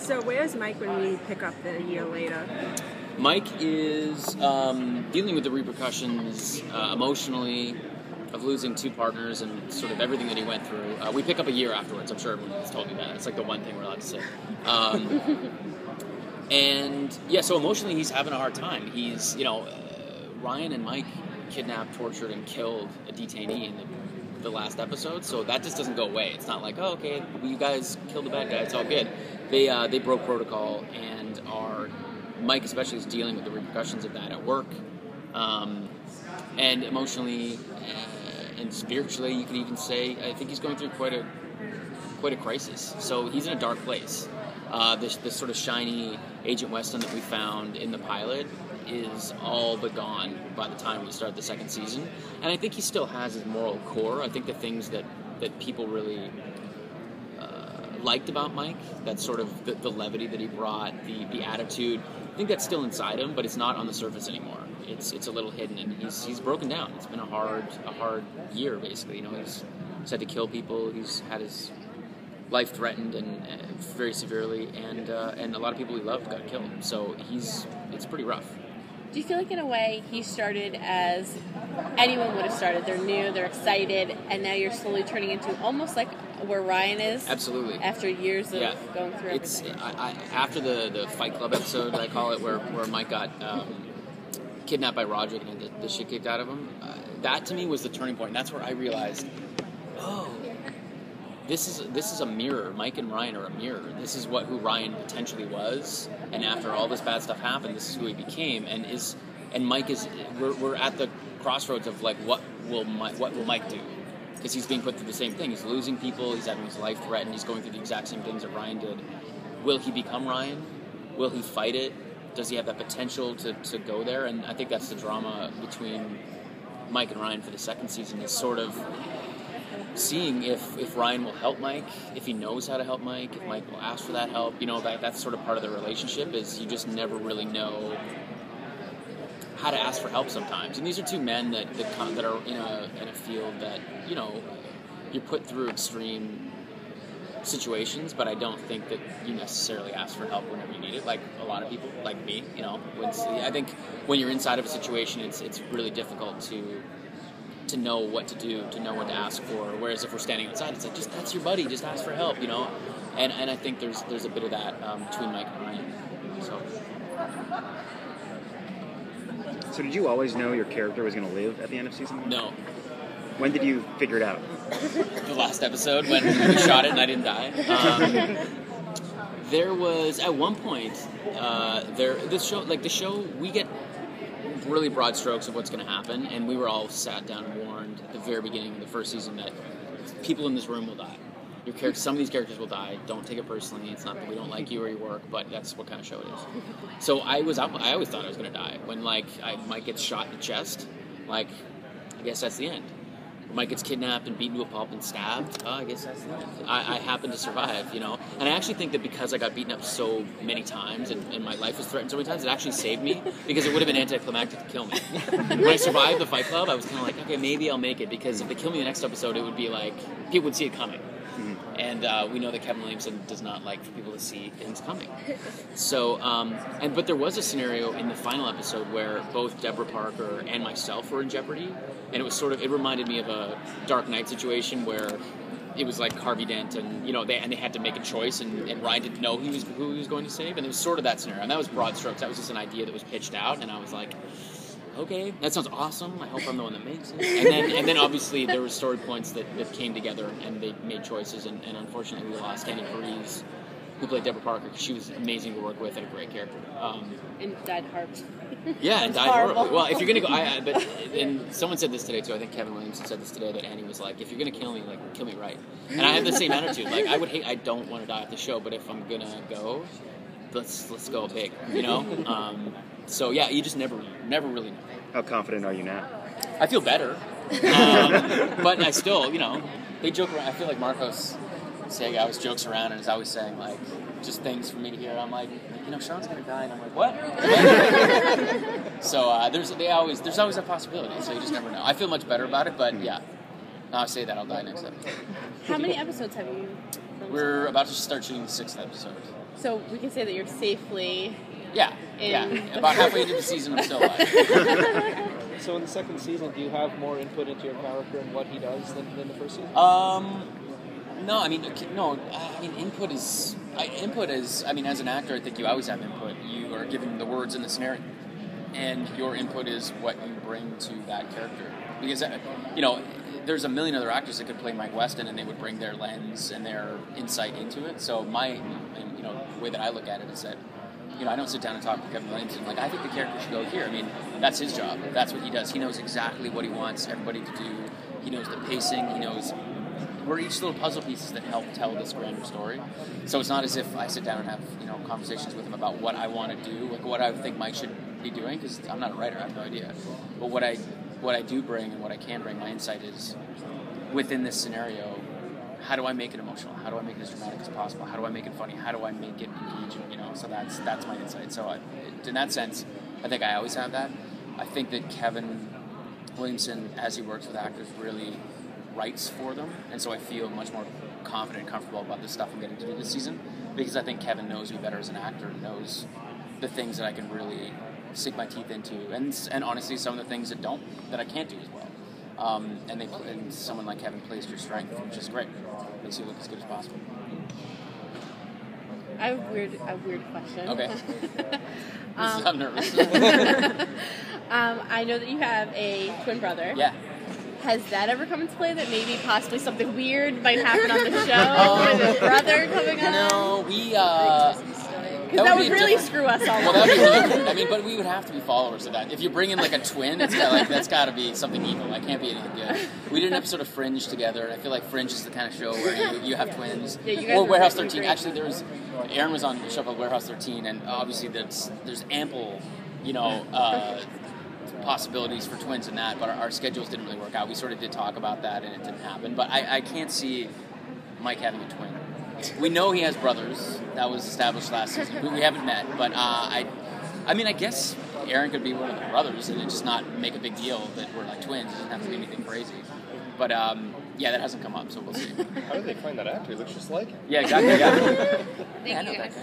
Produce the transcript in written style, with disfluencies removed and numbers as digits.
So where's Mike when we pick up the year later? Mike is dealing with the repercussions emotionally of losing 2 partners and sort of everything that he went through. We pick up a year afterwards. I'm sure everyone has told me that. It's like the one thing we're allowed to say. And yeah, so emotionally he's having a hard time. He's, Ryan and Mike kidnapped, tortured, and killed a detainee in the last episode, so that just doesn't go away. It's not like, oh, okay, you guys killed the bad guy, it's all good. They broke protocol and Mike especially is dealing with the repercussions of that at work, and emotionally and spiritually, you could even say, I think he's going through quite a crisis. So he's in a dark place. This sort of shiny Agent Weston that we found in the pilot is all but gone by the time we start the second season. And I think he still has his moral core. I think the things that people really liked about Mike, that sort of the levity that he brought, the attitude, I think that's still inside him, but it's not on the surface anymore. It's a little hidden, and he's broken down. It's been a hard year, basically. He's had to kill people. He's had his life threatened and very severely, and a lot of people he loved got killed. So it's pretty rough. Do you feel like in a way he started as anyone would have started? They're new, they're excited, and now you're slowly turning into almost like where Ryan is? Absolutely. After years of going through It's everything. after the Fight Club episode, I call it, where Mike got kidnapped by Roderick and had the shit kicked out of him. That to me was the turning point. And that's where I realized, this is a mirror. Mike and Ryan are a mirror. This is who Ryan potentially was, and after all this bad stuff happened, this is who he became. And Mike is. We're at the crossroads of like, what will Mike do? Because he's being put through the same thing. He's losing people. He's having his life threatened. He's going through the exact same things that Ryan did. Will he become Ryan? Will he fight it? Does he have that potential to go there? And I think that's the drama between Mike and Ryan for the second season, is sort of seeing if Ryan will help Mike, if he knows how to help Mike, if Mike will ask for that help. That's sort of part of the relationship, is you just never really know how to ask for help sometimes. And these are 2 men that are in a field that, you're put through extreme situations, but I don't think that you necessarily ask for help whenever you need it, like a lot of people, like me. I think when you're inside of a situation, it's really difficult to know what to do, to know what to ask for. Whereas if we're standing outside, it's like, just that's your buddy, just ask for help, And I think there's a bit of that between Mike and Ryan. So did you always know your character was going to live at the end of season 1? No. When did you figure it out? The last episode when we shot it and I didn't die. There was at one point the show we get really broad strokes of what's going to happen, and we were all sat down and warned at the very beginning of the first season that people in this room will die. Some of these characters will die. Don't take it personally. It's not that we don't like you or your work, but that's what kind of show it is. So I always thought I was going to die. When Mike gets shot in the chest, I guess that's the end. When Mike gets kidnapped and beaten to a pulp and stabbed, I guess that's the end. I happened to survive, And I actually think that because I got beaten up so many times and my life was threatened so many times, it actually saved me, because it would have been anticlimactic to kill me. When I survived the Fight Club, I was kind of like, okay, maybe I'll make it, because if they kill me in the next episode, it would be like, people would see it coming. And we know that Kevin Williamson does not like for people to see things coming. So, but there was a scenario in the final episode where both Deborah Parker and myself were in jeopardy, and it was it reminded me of a Dark Knight situation where it was like Harvey Dent, and they had to make a choice, and Ryan didn't know who he was going to save, and it was sort of that scenario. And that was broad strokes. That was just an idea that was pitched out, and I was like, okay, that sounds awesome. I hope I'm the one that makes it. And then obviously there were story points that came together, and they made choices. And unfortunately, we lost Annie Parise, who played Deborah Parker, because she was amazing to work with and a great character. And died hard. Yeah, and died horribly. Well, if you're gonna go, and someone said this today too. I think Kevin Williamson said this today, that Annie was like, if you're gonna kill me, kill me right. And I have the same attitude. I don't want to die at the show, but if I'm gonna go, let's go big. So yeah, you just never really know. How confident are you now? I feel better, but I still, they joke around. I feel like Marcos Sega always jokes around and is always saying just things for me to hear. I'm like, Shawn's gonna die, and I'm like, what? So there's always a possibility. So you just never know. I feel much better about it, but yeah, now I say that I'll die next episode. How many episodes have you filmed? We're about to start shooting the 6th episode. So we can say that you're safely. Yeah. About halfway into the season, I'm still alive. So in the second season, do you have more input into your character and what he does than the first season? No, I mean, input is. I mean, as an actor, I think you always have input. You are given the words in the scenario, and your input is what you bring to that character. Because, there's a million other actors that could play Mike Weston, and they would bring their lens and their insight into it. So the way that I look at it is that, I don't sit down and talk to Kevin Williamson. Like, I think the character should go here. I mean, that's his job. That's what he does. He knows exactly what he wants everybody to do. He knows the pacing. He knows we're each little puzzle pieces that help tell this grander story. So it's not as if I sit down and have conversations with him about what I want to do, like what I think Mike should be doing, because I'm not a writer. I have no idea. But what I do bring and what I can bring, my insight is within this scenario. How do I make it emotional? How do I make it as dramatic as possible? How do I make it funny? How do I make it engaging? So that's my insight. So in that sense, I think I always have that. I think that Kevin Williamson, as he works with actors, really writes for them, and so I feel much more confident and comfortable about the stuff I'm getting to do this season, because I think Kevin knows me better as an actor and knows the things that I can really sink my teeth into, and honestly some of the things that I can't do as well. And someone like Kevin plays to your strength, which is great. Makes you look as good as possible. I have a weird question. Okay. I'm nervous. I know that you have a twin brother. Yeah. Has that ever come into play that maybe possibly something weird might happen on the show with his brother coming on? No, because that would really screw us all up. Well, that would be, I mean, but we would have to be followers of that. If you bring in like a twin, that's got to be something evil. It can't be anything good. We did an episode of Fringe together, and I feel like Fringe is the kind of show where you have twins. Yeah, you guys or were Warehouse really 13. great. Actually, Aaron was on a show called Warehouse 13, and obviously there's ample, possibilities for twins in that, but our schedules didn't really work out. We sort of did talk about that, and it didn't happen. But I can't see Mike having a twin. We know he has brothers. That was established last season. We haven't met, but I guess Aaron could be one of the brothers and just not make a big deal that we're like twins. It doesn't have to be anything crazy. But that hasn't come up, so we'll see. How did they find that actor? He looks just like him. Yeah, exactly. Yeah. Thank you, guys.